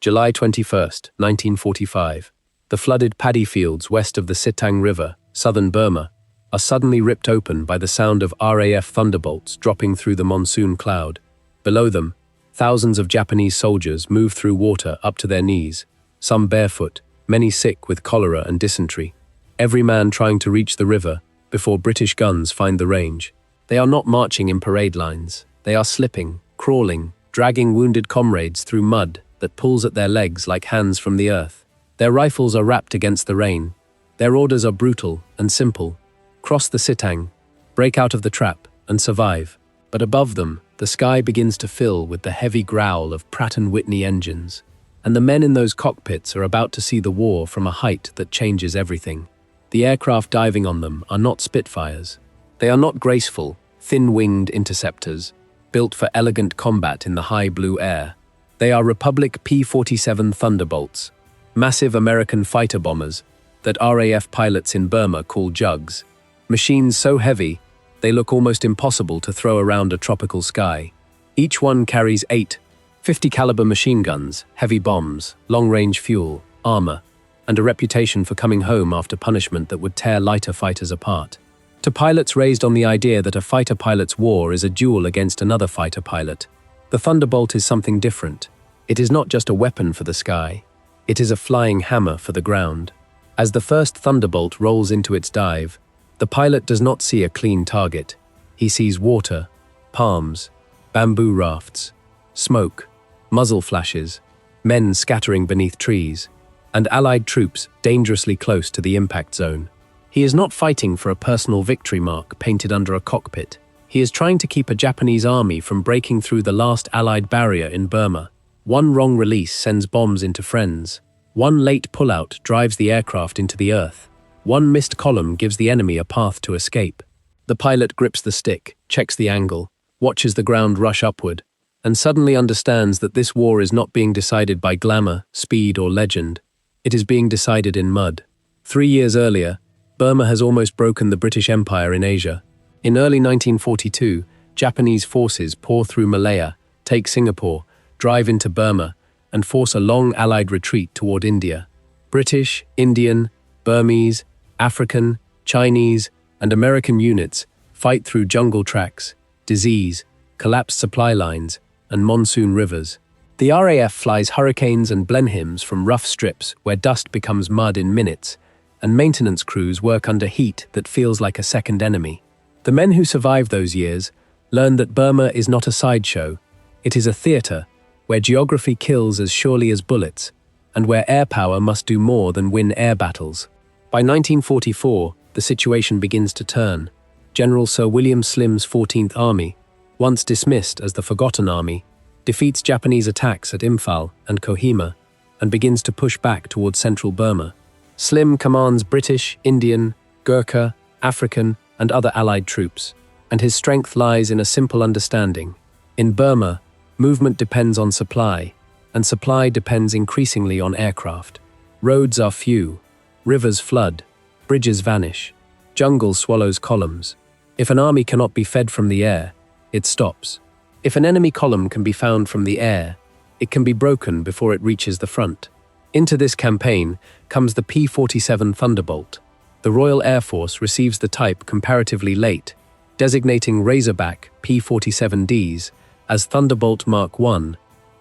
July 21, 1945. The flooded paddy fields west of the Sitang River, southern Burma, are suddenly ripped open by the sound of RAF Thunderbolts dropping through the monsoon cloud. Below them, thousands of Japanese soldiers move through water up to their knees, some barefoot, many sick with cholera and dysentery. Every man trying to reach the river before British guns find the range. They are not marching in parade lines. They are slipping, crawling, dragging wounded comrades through mud that pulls at their legs like hands from the earth. Their rifles are wrapped against the rain. Their orders are brutal and simple. Cross the Sitang, break out of the trap, and survive. But above them, the sky begins to fill with the heavy growl of Pratt & Whitney engines. And the men in those cockpits are about to see the war from a height that changes everything. The aircraft diving on them are not Spitfires. They are not graceful, thin-winged interceptors, built for elegant combat in the high blue air. They are Republic P-47 Thunderbolts, massive American fighter bombers that RAF pilots in Burma call jugs. Machines so heavy, they look almost impossible to throw around a tropical sky. Each one carries 8 50-caliber machine guns, heavy bombs, long-range fuel, armor, and a reputation for coming home after punishment that would tear lighter fighters apart. To pilots raised on the idea that a fighter pilot's war is a duel against another fighter pilot, the Thunderbolt is something different. It is not just a weapon for the sky. It is a flying hammer for the ground. As the first Thunderbolt rolls into its dive, the pilot does not see a clean target. He sees water, palms, bamboo rafts, smoke, muzzle flashes, men scattering beneath trees, and Allied troops dangerously close to the impact zone. He is not fighting for a personal victory mark painted under a cockpit. He is trying to keep a Japanese army from breaking through the last Allied barrier in Burma. One wrong release sends bombs into friends. One late pullout drives the aircraft into the earth. One missed column gives the enemy a path to escape. The pilot grips the stick, checks the angle, watches the ground rush upward, and suddenly understands that this war is not being decided by glamour, speed, or legend. It is being decided in mud. 3 years earlier, Burma has almost broken the British Empire in Asia. In early 1942, Japanese forces pour through Malaya, take Singapore, drive into Burma, and force a long Allied retreat toward India. British, Indian, Burmese, African, Chinese, and American units fight through jungle tracks, disease, collapsed supply lines, and monsoon rivers. The RAF flies Hurricanes and Blenheims from rough strips where dust becomes mud in minutes, and maintenance crews work under heat that feels like a second enemy. The men who survive those years learn that Burma is not a sideshow. It is a theater where geography kills as surely as bullets, and where air power must do more than win air battles. By 1944, the situation begins to turn. General Sir William Slim's 14th Army, once dismissed as the Forgotten Army, defeats Japanese attacks at Imphal and Kohima and begins to push back towards central Burma. Slim commands British, Indian, Gurkha, African, and other Allied troops, and his strength lies in a simple understanding. In Burma, movement depends on supply, and supply depends increasingly on aircraft. Roads are few, rivers flood, bridges vanish, jungle swallows columns. If an army cannot be fed from the air, it stops. If an enemy column can be found from the air, it can be broken before it reaches the front. Into this campaign comes the P-47 Thunderbolt. The Royal Air Force receives the type comparatively late, designating Razorback P-47Ds as Thunderbolt Mark I,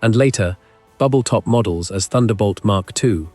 and later, bubble-top models as Thunderbolt Mark II.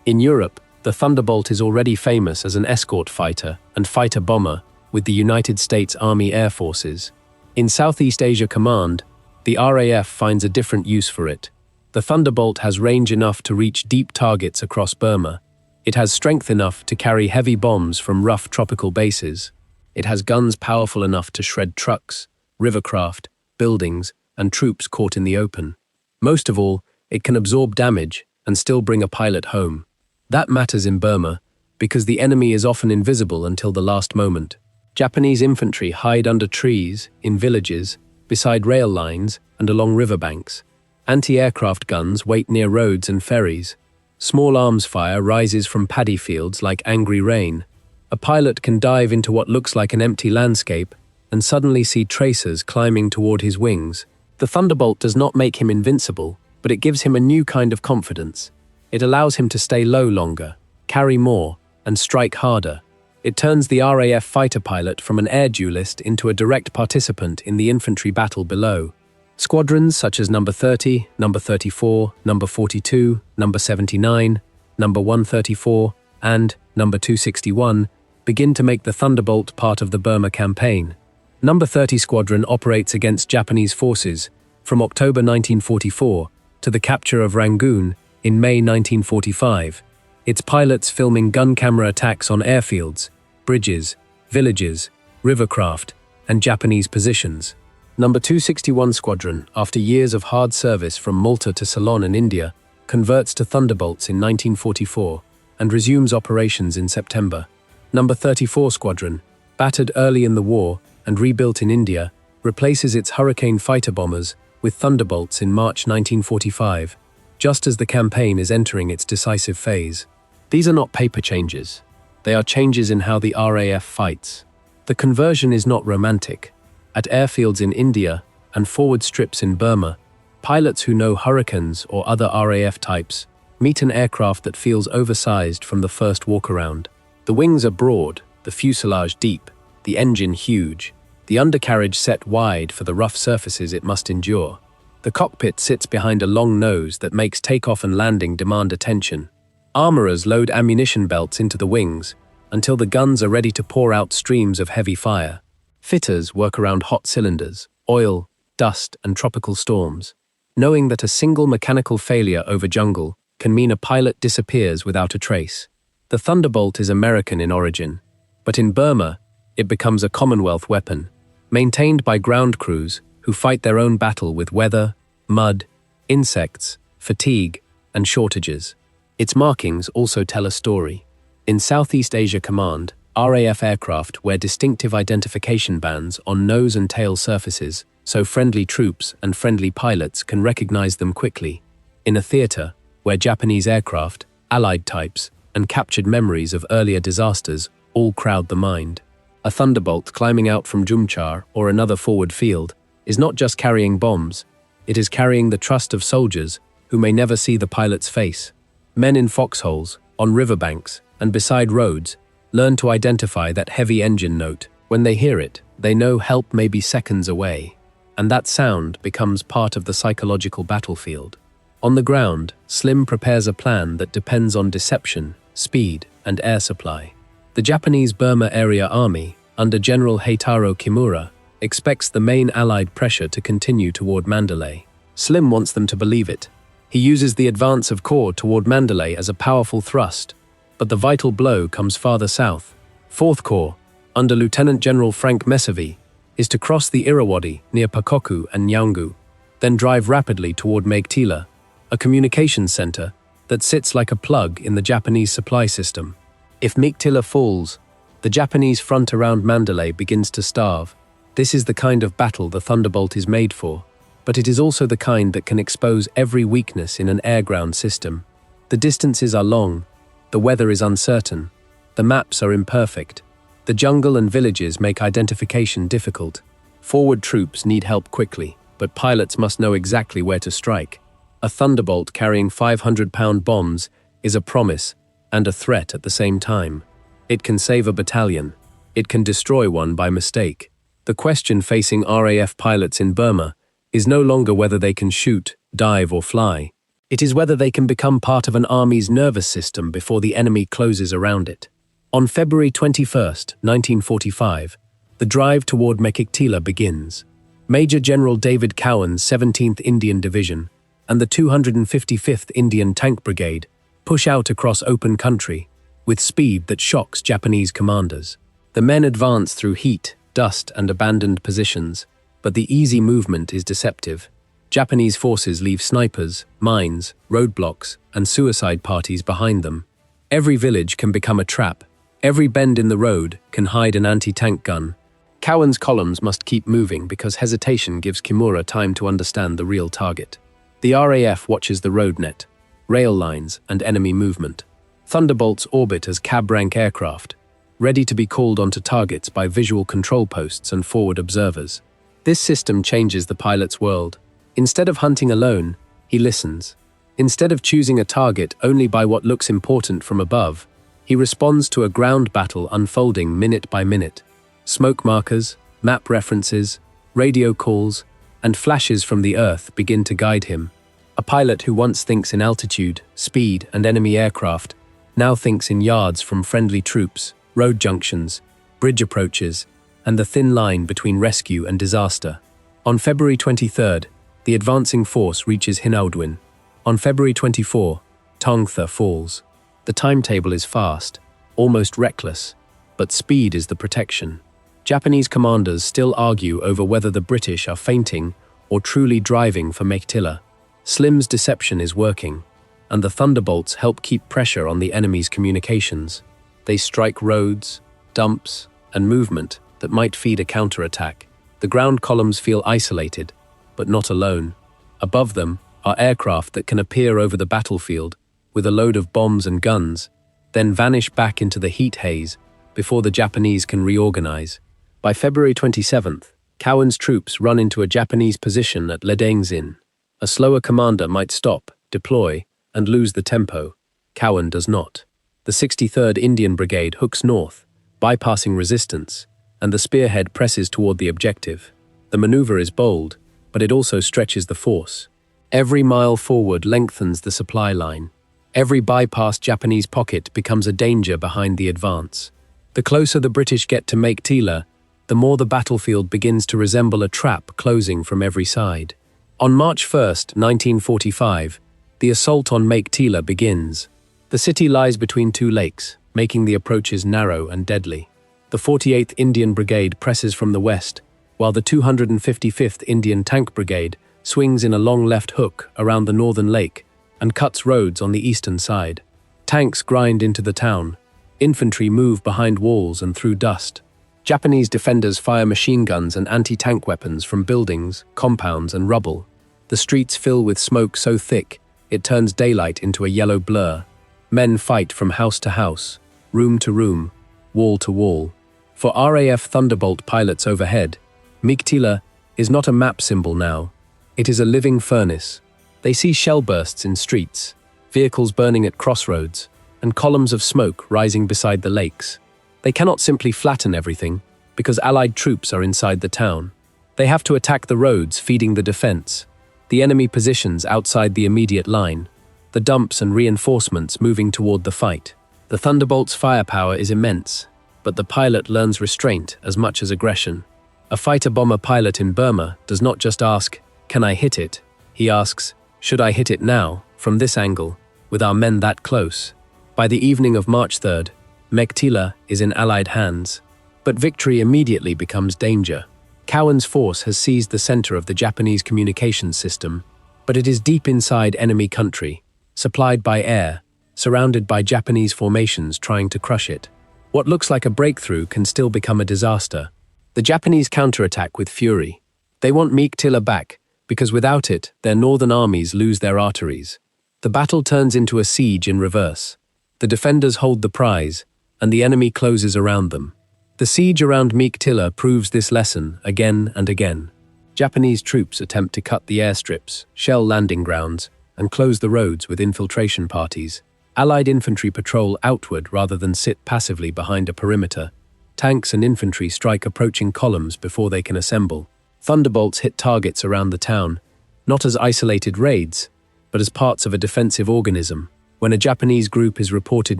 In Europe, the Thunderbolt is already famous as an escort fighter and fighter bomber with the United States Army Air Forces. In Southeast Asia Command, the RAF finds a different use for it. The Thunderbolt has range enough to reach deep targets across Burma. It has strength enough to carry heavy bombs from rough tropical bases. It has guns powerful enough to shred trucks, rivercraft, buildings, and troops caught in the open. Most of all, it can absorb damage and still bring a pilot home. That matters in Burma because the enemy is often invisible until the last moment. Japanese infantry hide under trees, in villages, beside rail lines, and along riverbanks. Anti-aircraft guns wait near roads and ferries. Small arms fire rises from paddy fields like angry rain. A pilot can dive into what looks like an empty landscape and suddenly see tracers climbing toward his wings. The Thunderbolt does not make him invincible. but it gives him a new kind of confidence. It allows him to stay low longer, carry more, and strike harder. It turns the RAF fighter pilot from an air duelist into a direct participant in the infantry battle below. Squadrons such as number 30, number 34, number 42, number 79, number 134, and number 261 begin to make the Thunderbolt part of the Burma campaign. Number 30 Squadron operates against Japanese forces from October 1944 to the capture of Rangoon in May 1945. Its pilots filming gun camera attacks on airfields, bridges, villages, rivercraft, and Japanese positions. Number 261 Squadron, after years of hard service from Malta to Ceylon in India, converts to Thunderbolts in 1944 and resumes operations in September. Number 34 Squadron, battered early in the war and rebuilt in India, replaces its Hurricane fighter bombers with Thunderbolts in March 1945, just as the campaign is entering its decisive phase. These are not paper changes. They are changes in how the RAF fights. The conversion is not romantic. At airfields in India and forward strips in Burma, pilots who know Hurricanes or other RAF types meet an aircraft that feels oversized from the first walk-around. The wings are broad, the fuselage deep, the engine huge, the undercarriage set wide for the rough surfaces it must endure. The cockpit sits behind a long nose that makes takeoff and landing demand attention. Armourers load ammunition belts into the wings until the guns are ready to pour out streams of heavy fire. Fitters work around hot cylinders, oil, dust, and tropical storms, knowing that a single mechanical failure over jungle can mean a pilot disappears without a trace. The Thunderbolt is American in origin, but in Burma, it becomes a Commonwealth weapon, maintained by ground crews who fight their own battle with weather, mud, insects, fatigue, and shortages. Its markings also tell a story. In Southeast Asia Command, RAF aircraft wear distinctive identification bands on nose and tail surfaces, so friendly troops and friendly pilots can recognize them quickly. In a theater, where Japanese aircraft, Allied types, and captured memories of earlier disasters all crowd the mind. A Thunderbolt climbing out from Jumchar or another forward field is not just carrying bombs, it is carrying the trust of soldiers who may never see the pilot's face. Men in foxholes, on riverbanks, and beside roads learn to identify that heavy engine note. When they hear it, they know help may be seconds away, and that sound becomes part of the psychological battlefield. On the ground, Slim prepares a plan that depends on deception, speed, and air supply. The Japanese Burma Area Army, under General Heitaro Kimura, expects the main Allied pressure to continue toward Mandalay. Slim wants them to believe it. He uses the advance of Corps toward Mandalay as a powerful thrust, but the vital blow comes farther south. 4th Corps, under Lieutenant General Frank Messavi, is to cross the Irrawaddy near Pakoku and Nyangu, then drive rapidly toward Megtila, a communications center that sits like a plug in the Japanese supply system. If Megtila falls, the Japanese front around Mandalay begins to starve. This is the kind of battle the Thunderbolt is made for, but it is also the kind that can expose every weakness in an air-ground system. The distances are long, the weather is uncertain, the maps are imperfect, the jungle and villages make identification difficult. Forward troops need help quickly, but pilots must know exactly where to strike. A Thunderbolt carrying 500-pound bombs is a promise and a threat at the same time. It can save a battalion. It can destroy one by mistake. The question facing RAF pilots in Burma is no longer whether they can shoot, dive, or fly. It is whether they can become part of an army's nervous system before the enemy closes around it. On February 21, 1945, the drive toward Mekiktila begins. Major General David Cowan's 17th Indian Division and the 255th Indian Tank Brigade push out across open country with speed that shocks Japanese commanders. The men advance through heat, dust, and abandoned positions, but the easy movement is deceptive. Japanese forces leave snipers, mines, roadblocks, and suicide parties behind them. Every village can become a trap. Every bend in the road can hide an anti-tank gun. Cowan's columns must keep moving because hesitation gives Kimura time to understand the real target. The RAF watches the road net, rail lines, and enemy movement. Thunderbolts orbit as cab-rank aircraft, ready to be called onto targets by visual control posts and forward observers. This system changes the pilot's world. Instead of hunting alone, He listens. Instead of choosing a target only by what looks important from above, he responds to a ground battle unfolding minute by minute. Smoke markers, map references, radio calls, and flashes from the earth begin to guide him. A pilot who once thinks in altitude, speed, and enemy aircraft now thinks in yards from friendly troops, road junctions, bridge approaches, and the thin line between rescue and disaster. On February 23rd, the advancing force reaches Hinaudwin. On February 24, Tong Tha falls. The timetable is fast, almost reckless, but speed is the protection. Japanese commanders still argue over whether the British are feinting or truly driving for Meiktila. Slim's deception is working, and the Thunderbolts help keep pressure on the enemy's communications. They strike roads, dumps, and movement that might feed a counterattack. The ground columns feel isolated, but not alone. Above them are aircraft that can appear over the battlefield with a load of bombs and guns, then vanish back into the heat haze before the Japanese can reorganize. By February 27th, Cowan's troops run into a Japanese position at Ledengzin. A slower commander might stop, deploy, and lose the tempo. Cowan does not. The 63rd Indian Brigade hooks north, bypassing resistance, and the spearhead presses toward the objective. The maneuver is bold, but it also stretches the force. Every mile forward lengthens the supply line. Every bypassed Japanese pocket becomes a danger behind the advance. The closer the British get to Meiktila, the more the battlefield begins to resemble a trap closing from every side. On March 1st, 1945, the assault on Meiktila begins. The city lies between two lakes, making the approaches narrow and deadly. The 48th Indian Brigade presses from the west, while the 255th Indian Tank Brigade swings in a long left hook around the northern lake and cuts roads on the eastern side. Tanks grind into the town. Infantry move behind walls and through dust. Japanese defenders fire machine guns and anti-tank weapons from buildings, compounds, and rubble. The streets fill with smoke so thick it turns daylight into a yellow blur. Men fight from house to house, room to room, wall to wall. For RAF Thunderbolt pilots overhead, Meiktila is not a map symbol now. It is a living furnace. They see shell bursts in streets, vehicles burning at crossroads, and columns of smoke rising beside the lakes. They cannot simply flatten everything, because Allied troops are inside the town. They have to attack the roads feeding the defense, the enemy positions outside the immediate line, the dumps and reinforcements moving toward the fight. The Thunderbolt's firepower is immense, but the pilot learns restraint as much as aggression. A fighter-bomber pilot in Burma does not just ask, "Can I hit it?" He asks, "Should I hit it now, from this angle, with our men that close?" By the evening of March 3rd, Meiktila is in Allied hands, but victory immediately becomes danger. Cowan's force has seized the center of the Japanese communications system, but it is deep inside enemy country, supplied by air, surrounded by Japanese formations trying to crush it. What looks like a breakthrough can still become a disaster. The Japanese counterattack with fury. They want Meiktila back, because without it, their northern armies lose their arteries. The battle turns into a siege in reverse. The defenders hold the prize, and the enemy closes around them. The siege around Meiktila proves this lesson again and again. Japanese troops attempt to cut the airstrips, shell landing grounds, and close the roads with infiltration parties. Allied infantry patrol outward rather than sit passively behind a perimeter. Tanks and infantry strike approaching columns before they can assemble. Thunderbolts hit targets around the town, not as isolated raids, but as parts of a defensive organism. When a Japanese group is reported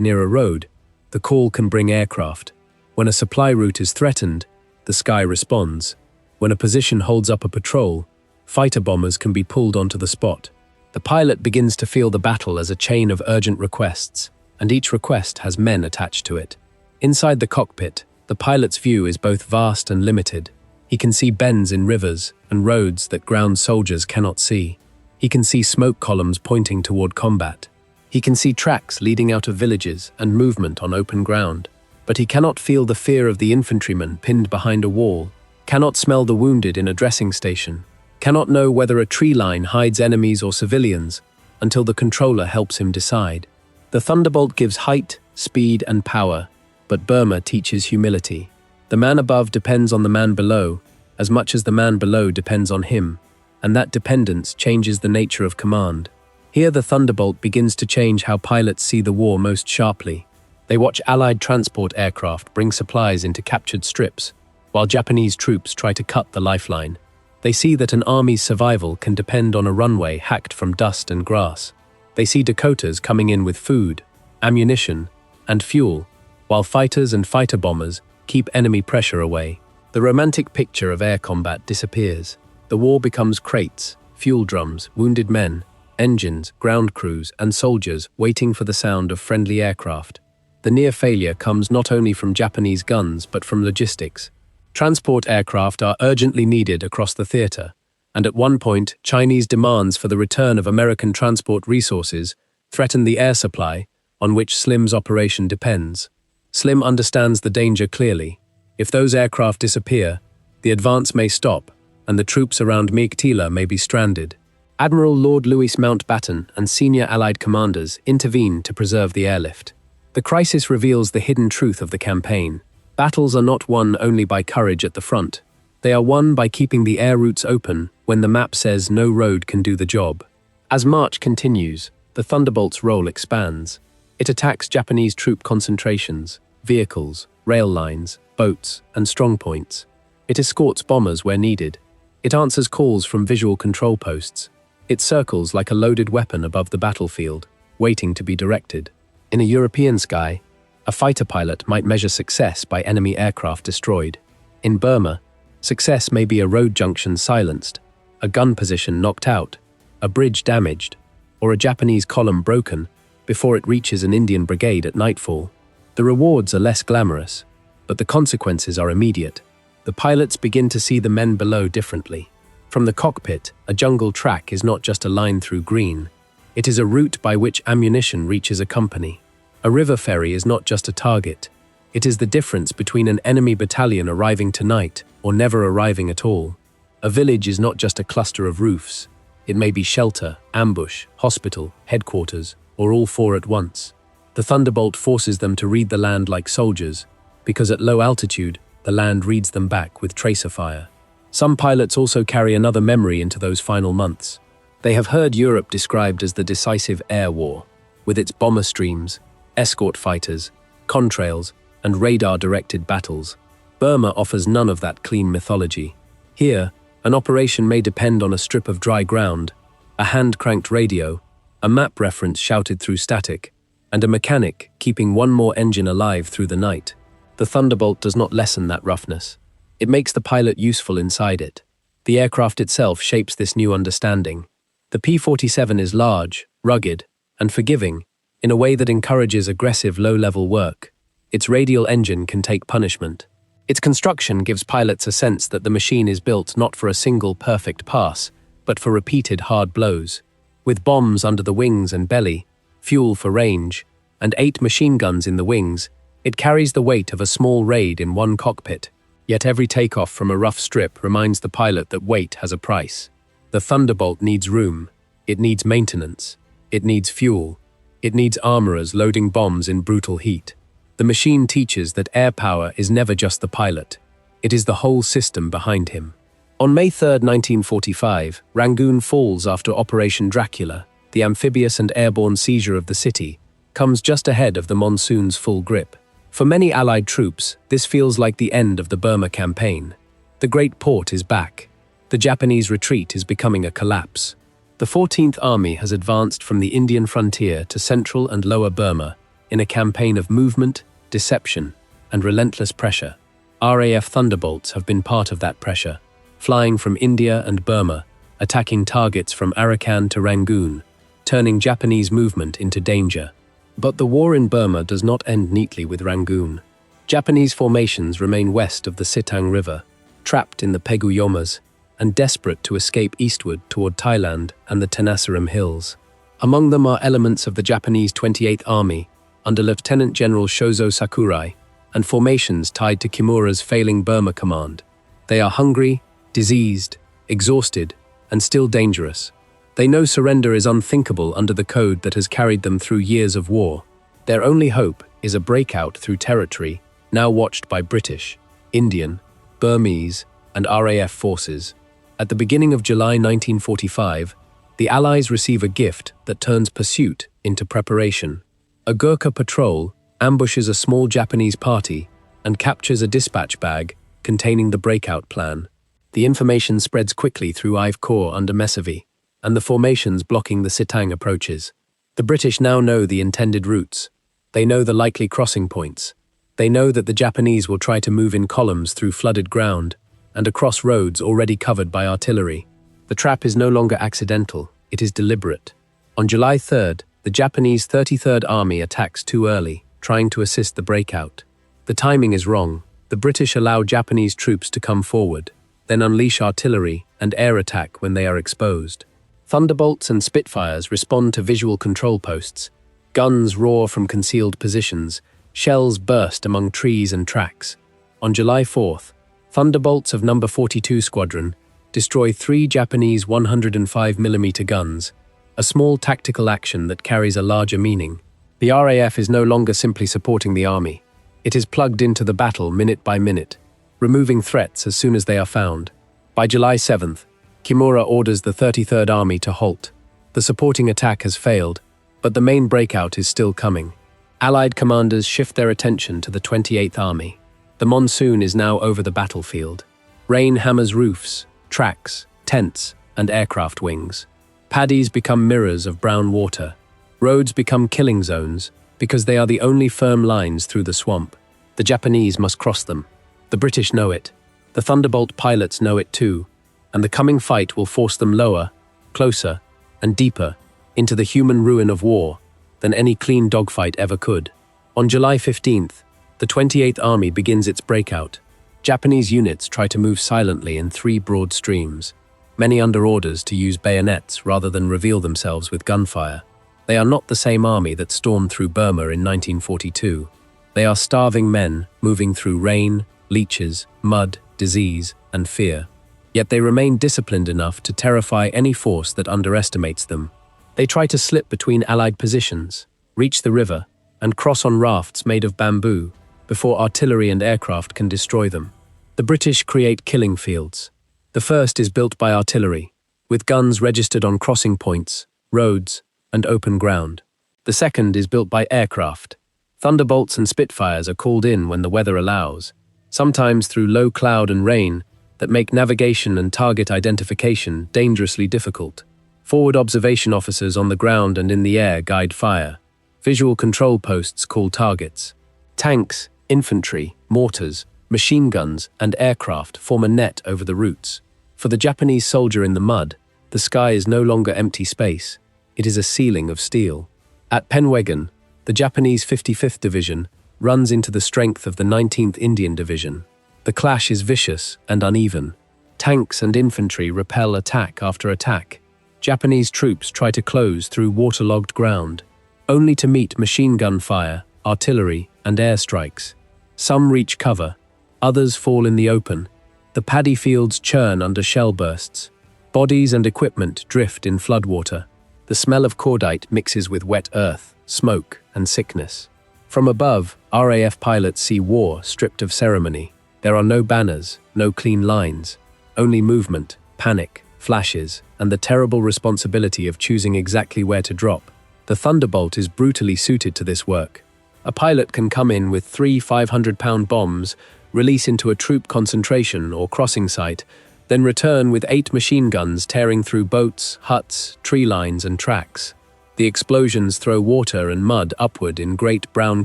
near a road, the call can bring aircraft. When a supply route is threatened, the sky responds. When a position holds up a patrol, fighter bombers can be pulled onto the spot. The pilot begins to feel the battle as a chain of urgent requests, and each request has men attached to it. Inside the cockpit, the pilot's view is both vast and limited. He can see bends in rivers and roads that ground soldiers cannot see. He can see smoke columns pointing toward combat. He can see tracks leading out of villages and movement on open ground. But he cannot feel the fear of the infantryman pinned behind a wall, cannot smell the wounded in a dressing station, cannot know whether a tree line hides enemies or civilians until the controller helps him decide. The Thunderbolt gives height, speed, and power, but Burma teaches humility. The man above depends on the man below, as much as the man below depends on him. and that dependence changes the nature of command. Here the Thunderbolt begins to change how pilots see the war most sharply. They watch Allied transport aircraft bring supplies into captured strips, while Japanese troops try to cut the lifeline. They see that an army's survival can depend on a runway hacked from dust and grass. They see Dakotas coming in with food, ammunition, and fuel, while fighters and fighter bombers keep enemy pressure away. The romantic picture of air combat disappears. The war becomes crates, fuel drums, wounded men, engines, ground crews, and soldiers waiting for the sound of friendly aircraft. The near failure comes not only from Japanese guns but from logistics. Transport aircraft are urgently needed across the theater, and at one point, Chinese demands for the return of American transport resources threaten the air supply on which Slim's operation depends. Slim understands the danger clearly. If those aircraft disappear, the advance may stop, and the troops around Meiktila may be stranded. Admiral Lord Louis Mountbatten and senior Allied commanders intervene to preserve the airlift. The crisis reveals the hidden truth of the campaign. Battles are not won only by courage at the front. They are won by keeping the air routes open when the map says no road can do the job. As March continues, the Thunderbolt's role expands. It attacks Japanese troop concentrations, vehicles, rail lines, boats, and strongpoints. It escorts bombers where needed. It answers calls from visual control posts. It circles like a loaded weapon above the battlefield, waiting to be directed. In a European sky, a fighter pilot might measure success by enemy aircraft destroyed. In Burma, success may be a road junction silenced, a gun position knocked out, a bridge damaged, or a Japanese column broken before it reaches an Indian brigade at nightfall. The rewards are less glamorous, but the consequences are immediate. The pilots begin to see the men below differently. From the cockpit, a jungle track is not just a line through green. It is a route by which ammunition reaches a company. A river ferry is not just a target. It is the difference between an enemy battalion arriving tonight or never arriving at all. A village is not just a cluster of roofs. It may be shelter, ambush, hospital, headquarters, or all four at once. The Thunderbolt forces them to read the land like soldiers, because at low altitude, the land reads them back with tracer fire. Some pilots also carry another memory into those final months. They have heard Europe described as the decisive air war, with its bomber streams, escort fighters, contrails, and radar-directed battles. Burma offers none of that clean mythology. Here, an operation may depend on a strip of dry ground, a hand-cranked radio, a map reference shouted through static, and a mechanic keeping one more engine alive through the night. The Thunderbolt does not lessen that roughness. It makes the pilot useful inside it. The aircraft itself shapes this new understanding. The P-47 is large, rugged, and forgiving, in a way that encourages aggressive low-level work. Its radial engine can take punishment. Its construction gives pilots a sense that the machine is built not for a single perfect pass, but for repeated hard blows. With bombs under the wings and belly, fuel for range, and 8 machine guns in the wings, it carries the weight of a small raid in one cockpit. Yet every takeoff from a rough strip reminds the pilot that weight has a price. The Thunderbolt needs room, it needs maintenance, it needs fuel, it needs armorers loading bombs in brutal heat. The machine teaches that air power is never just the pilot, it is the whole system behind him. On May 3, 1945, Rangoon falls after Operation Dracula. The amphibious and airborne seizure of the city comes just ahead of the monsoon's full grip. For many Allied troops, this feels like the end of the Burma campaign. The Great Port is back. The Japanese retreat is becoming a collapse. The 14th Army has advanced from the Indian frontier to central and lower Burma in a campaign of movement, deception, and relentless pressure. RAF Thunderbolts have been part of that pressure, flying from India and Burma, attacking targets from Arakan to Rangoon, turning Japanese movement into danger. But the war in Burma does not end neatly with Rangoon. Japanese formations remain west of the Sitang River, trapped in the Pegu Yomas, and desperate to escape eastward toward Thailand and the Tenasserim Hills. Among them are elements of the Japanese 28th Army, under Lieutenant General Shozo Sakurai, and formations tied to Kimura's failing Burma command. They are hungry, diseased, exhausted, and still dangerous. They know surrender is unthinkable under the code that has carried them through years of war. Their only hope is a breakout through territory now watched by British, Indian, Burmese, and RAF forces. At the beginning of July 1945, the Allies receive a gift that turns pursuit into preparation. A Gurkha patrol ambushes a small Japanese party and captures a dispatch bag containing the breakout plan. The information spreads quickly through I Corps under Mesavy, and the formations blocking the Sitang approaches. The British now know the intended routes. They know the likely crossing points. They know that the Japanese will try to move in columns through flooded ground and across roads already covered by artillery. The trap is no longer accidental, it is deliberate. On July 3rd, the Japanese 33rd Army attacks too early, trying to assist the breakout. The timing is wrong. The British allow Japanese troops to come forward, then unleash artillery and air attack when they are exposed. Thunderbolts and Spitfires respond to visual control posts. Guns roar from concealed positions. Shells burst among trees and tracks. On July 4th, Thunderbolts of No. 42 Squadron destroy 3 Japanese 105mm guns, a small tactical action that carries a larger meaning. The RAF is no longer simply supporting the army. It is plugged into the battle minute by minute, removing threats as soon as they are found. By July 7th, Kimura orders the 33rd Army to halt. The supporting attack has failed, but the main breakout is still coming. Allied commanders shift their attention to the 28th Army. The monsoon is now over the battlefield. Rain hammers roofs, tracks, tents, and aircraft wings. Paddies become mirrors of brown water. Roads become killing zones because they are the only firm lines through the swamp. The Japanese must cross them. The British know it. The Thunderbolt pilots know it too, and the coming fight will force them lower, closer, and deeper into the human ruin of war than any clean dogfight ever could. On July 15th, the 28th Army begins its breakout. Japanese units try to move silently in 3 broad streams, many under orders to use bayonets rather than reveal themselves with gunfire. They are not the same army that stormed through Burma in 1942. They are starving men moving through rain, leeches, mud, disease, and fear. Yet they remain disciplined enough to terrify any force that underestimates them. They try to slip between Allied positions, reach the river, and cross on rafts made of bamboo before artillery and aircraft can destroy them. The British create killing fields. The first is built by artillery, with guns registered on crossing points, roads, and open ground. The second is built by aircraft. Thunderbolts and Spitfires are called in when the weather allows, sometimes through low cloud and rain that make navigation and target identification dangerously difficult. Forward observation officers on the ground and in the air guide fire. Visual control posts call targets. Tanks, infantry, mortars, machine guns, and aircraft form a net over the routes. For the Japanese soldier in the mud, the sky is no longer empty space. It is a ceiling of steel. At Penwegan, the Japanese 55th Division runs into the strength of the 19th Indian Division. The clash is vicious and uneven. Tanks and infantry repel attack after attack. Japanese troops try to close through waterlogged ground, only to meet machine gun fire, artillery, and airstrikes. Some reach cover, others fall in the open. The paddy fields churn under shell bursts. Bodies and equipment drift in floodwater. The smell of cordite mixes with wet earth, smoke, and sickness. From above, RAF pilots see war stripped of ceremony. There are no banners, no clean lines, only movement, panic, flashes, and the terrible responsibility of choosing exactly where to drop. The Thunderbolt is brutally suited to this work. A pilot can come in with 3 500-pound bombs, release into a troop concentration or crossing site, then return with 8 machine guns tearing through boats, huts, tree lines, and tracks. The explosions throw water and mud upward in great brown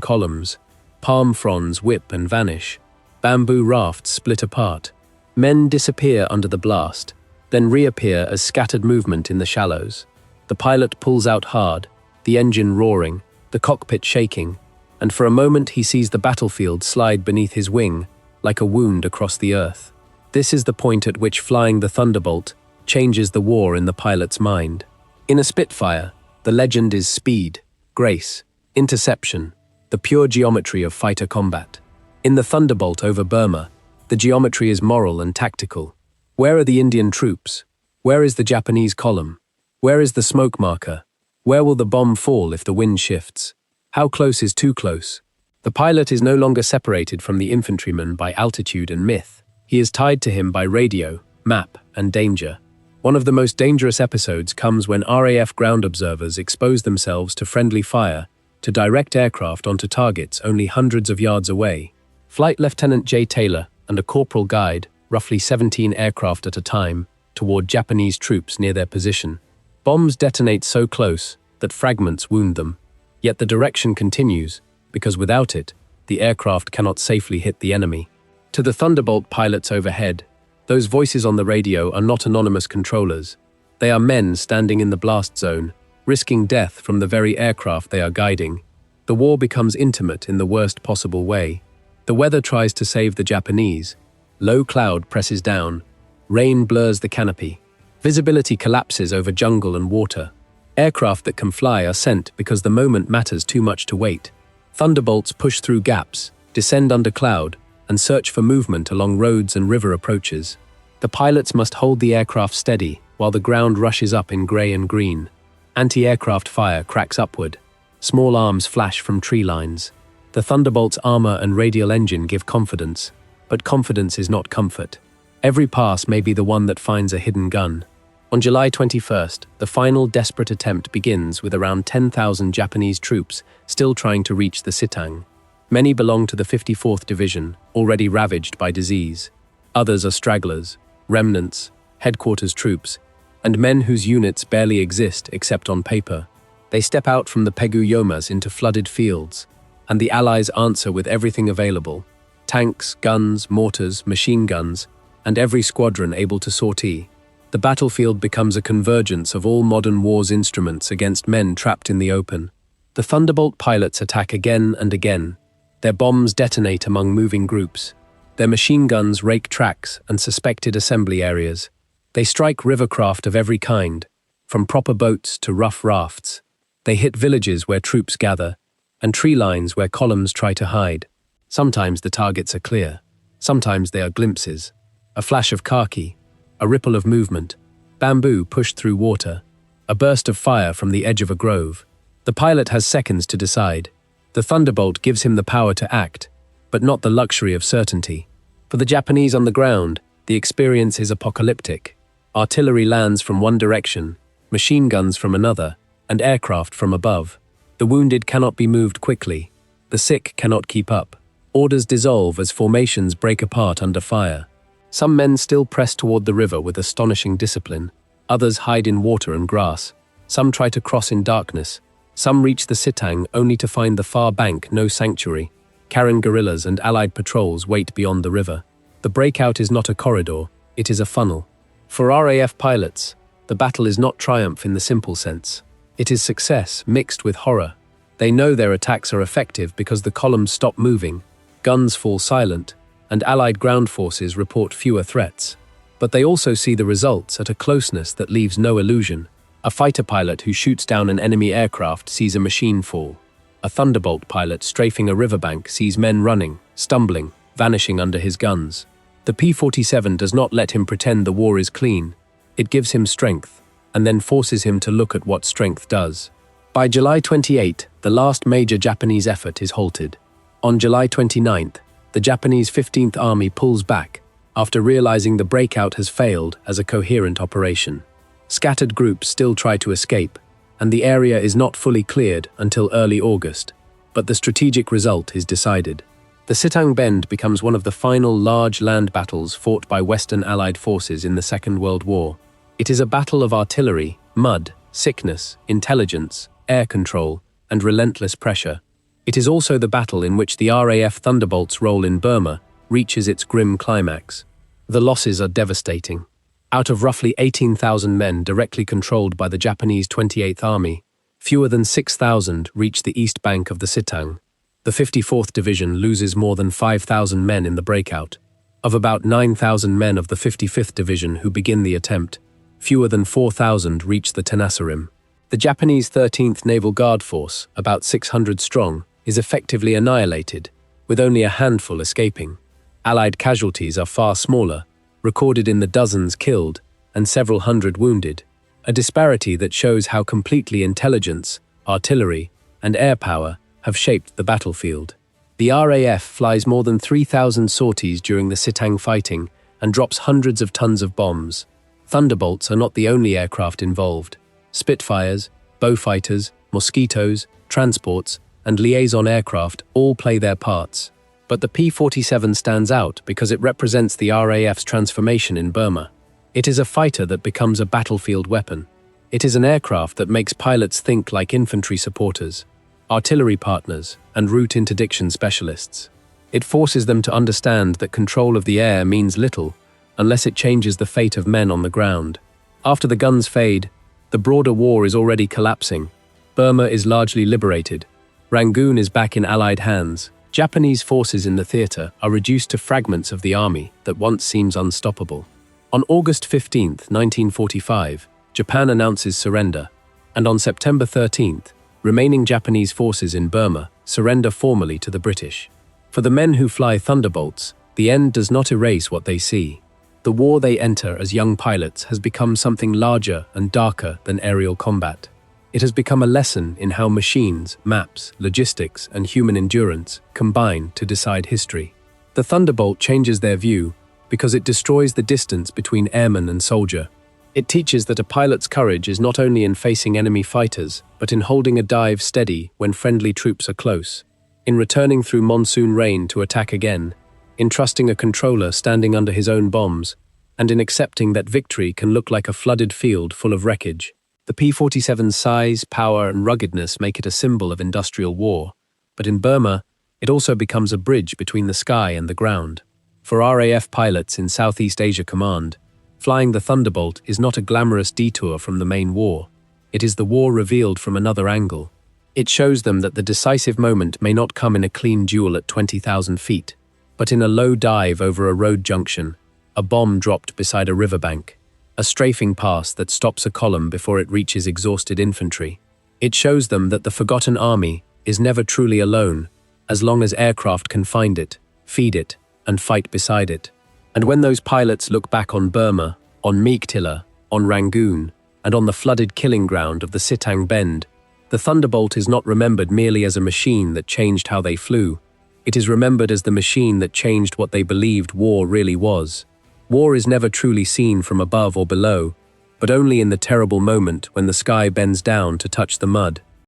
columns. Palm fronds whip and vanish. Bamboo rafts split apart. Men disappear under the blast, then reappear as scattered movement in the shallows. The pilot pulls out hard, the engine roaring, the cockpit shaking, and for a moment he sees the battlefield slide beneath his wing, like a wound across the earth. This is the point at which flying the Thunderbolt changes the war in the pilot's mind. In a Spitfire, the legend is speed, grace, interception, the pure geometry of fighter combat. In the Thunderbolt over Burma, the geometry is moral and tactical. Where are the Indian troops? Where is the Japanese column? Where is the smoke marker? Where will the bomb fall if the wind shifts? How close is too close? The pilot is no longer separated from the infantryman by altitude and myth. He is tied to him by radio, map, and danger. One of the most dangerous episodes comes when RAF ground observers expose themselves to friendly fire to direct aircraft onto targets only hundreds of yards away. Flight Lieutenant J. Taylor and a corporal guide, roughly 17 aircraft at a time, toward Japanese troops near their position. Bombs detonate so close that fragments wound them. Yet the direction continues, because without it, the aircraft cannot safely hit the enemy. To the Thunderbolt pilots overhead, those voices on the radio are not anonymous controllers. They are men standing in the blast zone, risking death from the very aircraft they are guiding. The war becomes intimate in the worst possible way. The weather tries to save the Japanese. Low cloud presses down. Rain blurs the canopy. Visibility collapses over jungle and water. Aircraft that can fly are sent because the moment matters too much to wait. Thunderbolts push through gaps, descend under cloud, and search for movement along roads and river approaches. The pilots must hold the aircraft steady while the ground rushes up in grey and green. Anti-aircraft fire cracks upward. Small arms flash from tree lines. The Thunderbolt's armor and radial engine give confidence, but confidence is not comfort. Every pass may be the one that finds a hidden gun. On July 21st, the final desperate attempt begins with around 10,000 Japanese troops still trying to reach the Sitang. Many belong to the 54th Division, already ravaged by disease. Others are stragglers, remnants, headquarters troops, and men whose units barely exist except on paper. They step out from the Pegu-Yomas into flooded fields, and the Allies answer with everything available: tanks, guns, mortars, machine guns, and every squadron able to sortie. The battlefield becomes a convergence of all modern war's instruments against men trapped in the open. The Thunderbolt pilots attack again and again. Their bombs detonate among moving groups. Their machine guns rake tracks and suspected assembly areas. They strike rivercraft of every kind, from proper boats to rough rafts. They hit villages where troops gather, and tree lines where columns try to hide. Sometimes the targets are clear. Sometimes they are glimpses. A flash of khaki, a ripple of movement, bamboo pushed through water, a burst of fire from the edge of a grove. The pilot has seconds to decide. The Thunderbolt gives him the power to act, but not the luxury of certainty. For the Japanese on the ground, the experience is apocalyptic. Artillery lands from one direction, machine guns from another, and aircraft from above. The wounded cannot be moved quickly. The sick cannot keep up. Orders dissolve as formations break apart under fire. Some men still press toward the river with astonishing discipline. Others hide in water and grass. Some try to cross in darkness. Some reach the Sitang only to find the far bank no sanctuary. Karen guerrillas and Allied patrols wait beyond the river. The breakout is not a corridor, it is a funnel. For RAF pilots, the battle is not triumph in the simple sense. It is success mixed with horror. They know their attacks are effective because the columns stop moving, guns fall silent, and Allied ground forces report fewer threats. But they also see the results at a closeness that leaves no illusion. A fighter pilot who shoots down an enemy aircraft sees a machine fall. A Thunderbolt pilot strafing a riverbank sees men running, stumbling, vanishing under his guns. The P-47 does not let him pretend the war is clean. It gives him strength, and then forces him to look at what strength does. By July 28, the last major Japanese effort is halted. On July 29th, the Japanese 15th Army pulls back after realizing the breakout has failed as a coherent operation. Scattered groups still try to escape, and the area is not fully cleared until early August, but the strategic result is decided. The Sitang Bend becomes one of the final large land battles fought by Western Allied forces in the Second World War. It is a battle of artillery, mud, sickness, intelligence, air control, and relentless pressure. It is also the battle in which the RAF Thunderbolt's role in Burma reaches its grim climax. The losses are devastating. Out of roughly 18,000 men directly controlled by the Japanese 28th Army, fewer than 6,000 reach the east bank of the Sitang. The 54th Division loses more than 5,000 men in the breakout. Of about 9,000 men of the 55th Division who begin the attempt, fewer than 4,000 reach the Tenasserim. The Japanese 13th Naval Guard Force, about 600 strong, is effectively annihilated, with only a handful escaping. Allied casualties are far smaller, recorded in the dozens killed and several hundred wounded, a disparity that shows how completely intelligence, artillery, and air power have shaped the battlefield. The RAF flies more than 3,000 sorties during the Sitang fighting and drops hundreds of tons of bombs. Thunderbolts are not the only aircraft involved. Spitfires, Beaufighters, Mosquitoes, transports, and liaison aircraft all play their parts. But the P-47 stands out because it represents the RAF's transformation in Burma. It is a fighter that becomes a battlefield weapon. It is an aircraft that makes pilots think like infantry supporters, artillery partners, and route interdiction specialists. It forces them to understand that control of the air means little unless it changes the fate of men on the ground. After the guns fade, the broader war is already collapsing. Burma is largely liberated. Rangoon is back in Allied hands. Japanese forces in the theater are reduced to fragments of the army that once seems unstoppable. On August 15, 1945, Japan announces surrender, and on September 13th, remaining Japanese forces in Burma surrender formally to the British. For the men who fly Thunderbolts, the end does not erase what they see. The war they enter as young pilots has become something larger and darker than aerial combat. It has become a lesson in how machines, maps, logistics, and human endurance combine to decide history. The Thunderbolt changes their view because it destroys the distance between airman and soldier. It teaches that a pilot's courage is not only in facing enemy fighters, but in holding a dive steady when friendly troops are close, in returning through monsoon rain to attack again, in trusting a controller standing under his own bombs, and in accepting that victory can look like a flooded field full of wreckage. The P-47's size, power, and ruggedness make it a symbol of industrial war, but in Burma, it also becomes a bridge between the sky and the ground. For RAF pilots in Southeast Asia Command, flying the Thunderbolt is not a glamorous detour from the main war. It is the war revealed from another angle. It shows them that the decisive moment may not come in a clean duel at 20,000 feet, but in a low dive over a road junction, a bomb dropped beside a riverbank, a strafing pass that stops a column before it reaches exhausted infantry. It shows them that the forgotten army is never truly alone, as long as aircraft can find it, feed it, and fight beside it. And when those pilots look back on Burma, on Meektila, on Rangoon, and on the flooded killing ground of the Sitang Bend, the Thunderbolt is not remembered merely as a machine that changed how they flew. It is remembered as the machine that changed what they believed war really was. War is never truly seen from above or below, but only in the terrible moment when the sky bends down to touch the mud.